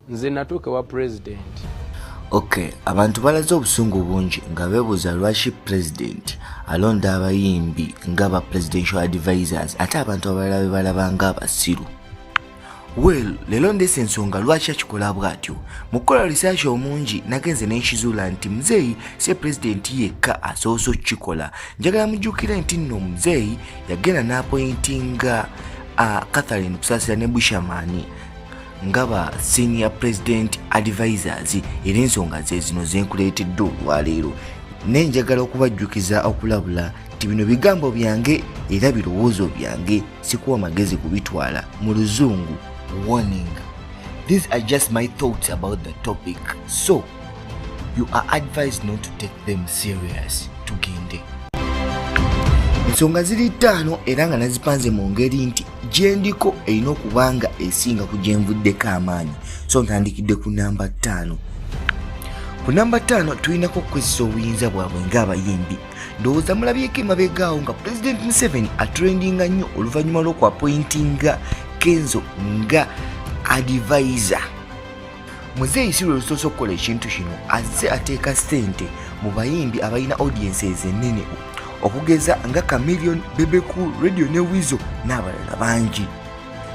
Nze natuuka wa president. Okay, abantu balaze obusungu bungi nga beebuuza lwaki president alonda abayimbi ng'aba presidential advisors ate abantu abalala balaba ng'abasiru. Well, lero ndese ensonga lwaki akikola bw'atyo. Mu kukola research omungi nagenze n'enkizuula nti Muzeeyi si president yekka asoose okukikola. Njagala mujjukire nti nno Muzeeyi yagenda n'appointinga Catherine Kusaasira ne Bushamani ngaba senior president advisors era ensonga ze zino zenkuleetedde olwaleero. Nenjagala okubajjukiza okulabula nti bino bigambo byange era birowoozo byange, sikuwa magezi kubitwala. Mu Luzungu, warning, these are just my thoughts about the topic, so you are advised not to take them serious. Tugende. Ensonga ziri ttaano era nga nazipanze mu ngeri nti gyendiko erina okubanga esinga ku gyenvuddeko amaanyi, so ntandikidde ku namba 5. Ku namba 5 tulinako okukozesa obuyinza bwabwe ng'abayimbi. Ndowooza mulabyeko emabegaawo nga President Museveni atrendinga nnyo oluvannyuma lw'okuappointinga Kenzo nga advisor. Muzeeyi si lwe lusoose okukola ekintu kino, azze ateeka ssente mu bayimbi abalina audiences ennene okugeza nga Chameleon, Bebe Cool, Radio ne Weasel n'abalala bangi.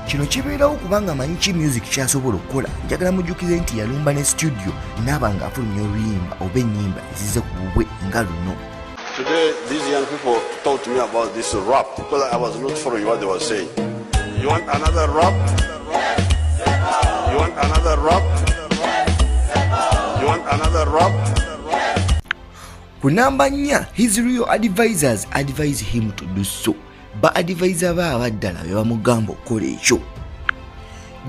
Kino kibeerawo kubanga amanyi ki music kyasobola okukola. Njagala mujjukize nti yalumba ne studio n'aba ng'afulumya oluyimba oba ennyimba ezize ku bubwe nga luno. Today, these young people talk to me about this rap because I was not following what they were saying. You want another rap? You want another rap? You want another rap? Ku namba 4, his real advisors advise him to do so. Ba advisor baaba ddala be bamugamba okukola ekyo.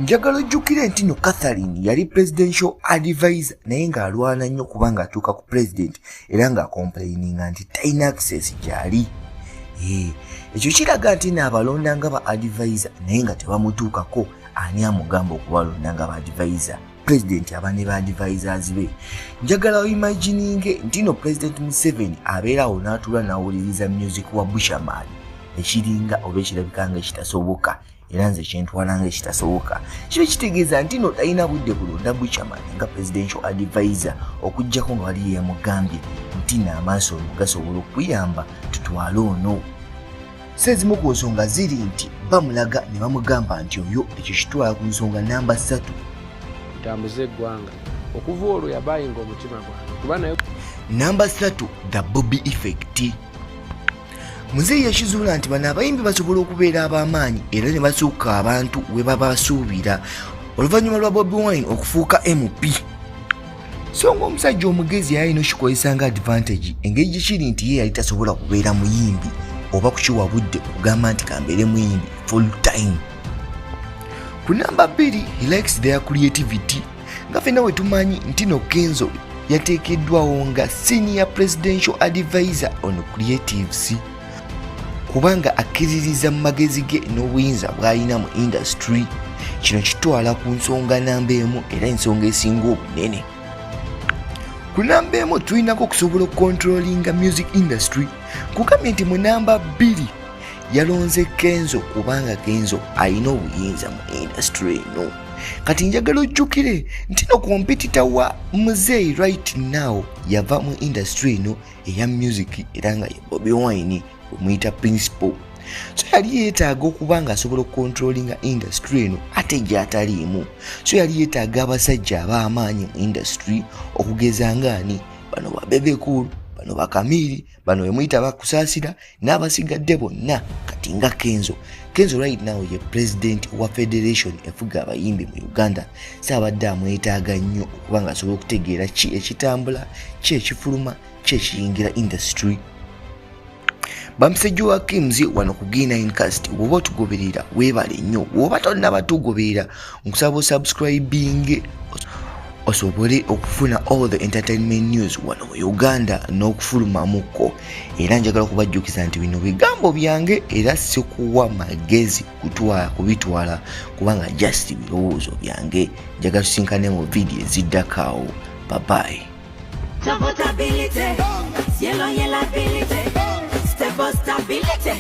Njagala ojjukire nti no Catherine yali presidential advisor naye ng'alwana nnyo kubanga atuuka ku president era ng'acomplaininga nti talina access gy'ali. Ekyo kiraga nti n'abalonda nga ba advisor naye nga tebamutuukako. Ani amugamba okubalonda nga ba advisor? President aba ne ba advisors be. Njagala oimagininge nti no President Museveni abeerawo n'atuula n'awuliriza music wa Bushamani ekiringa oba ekirabika nga ekitasoboka era nze kyentwala nga ekitasoboka. Kiba kitegeeza nti no talina budde kulonda Bushamani nga presidential advisor okuggyako nga wali yamugambye nti n'amaaso gasobola okuyamba tutwale ono. Sezimu ku nsonga ziri nti bamulaga ne bamugamba nti oyo ekyo kitwala ku nsonga namba 3. Tambuze eggwanga. Okuva olwo yabayinga omutima gwange. Kuba naye namba 3, the Bobby effect. Muzeeyi yakizuula nti bano abayimbi basobola okubeera ab'amaanyi era ne basuuka abantu we babasuubira oluvannyuma lwa Bobi Wine okufuuka MP. So ng'omusajja omugezi yalina okikozesa nga advantage, engeri gye kiri nti ye yali tasobola kubeera muyimbi oba kukiwa budde kugamba nti kambeere muyimbi full time. Ku namba 2, he likes their creativity. Nga ffenna we tumanyi nti no Kenzo yateekeddwawo nga senior presidential advisor on creatives kubanga akkiririza mu magezi ge n'obuyinza bw'alina mu industry. Kino kitwala ku nsonga namba 1 era ensonga esinga obunene. Ku namba 1 tulinako okusobola okucontrollinga music industry. Kugambye nti mu namba 2 yalonze Kenzo kubanga Kenzo alina obuyinza mu industry eno. Kati njagala ojjukire nti no competitor wa Muzeeyi right now yava mu industry eno eya music era nga ye Bobi Wine omuyita principal. So yali yeetaaga okubanga asobola okucontrollinga industry eno ate gy'ataliimu. So yali yeetaaga abasajja ab'amaanyi mu industry okugeza ngaani bano ba Bebe Cool, bano ba Kamili, bano bemuyita bakusaasira n'abasigadde bonna kati nga Kenzo. Kenzo right now ye president wa federation efuga abayimbi mu Uganda. Saabadde amwetaaga nnyo okubanga asobola okutegeera ki ekitambula, ki ekifuluma, ki ekiyingira industry. Bamusajja wa Kimzi wano ku G9cast bw'oba otugoberera weebale nnyo. Bw'oba tonnaba tugoberera nkusaba osubscribing osobole okufuna all the entertainment news wano mu Uganda n'okufulumamuko. Era njagala okubajjukiza nti bino bigambo byange era sikuwa magezi kubitwala kubanga just birowoozo byange. Njagala tusinkane mu video eziddako. Bye bye. Stability.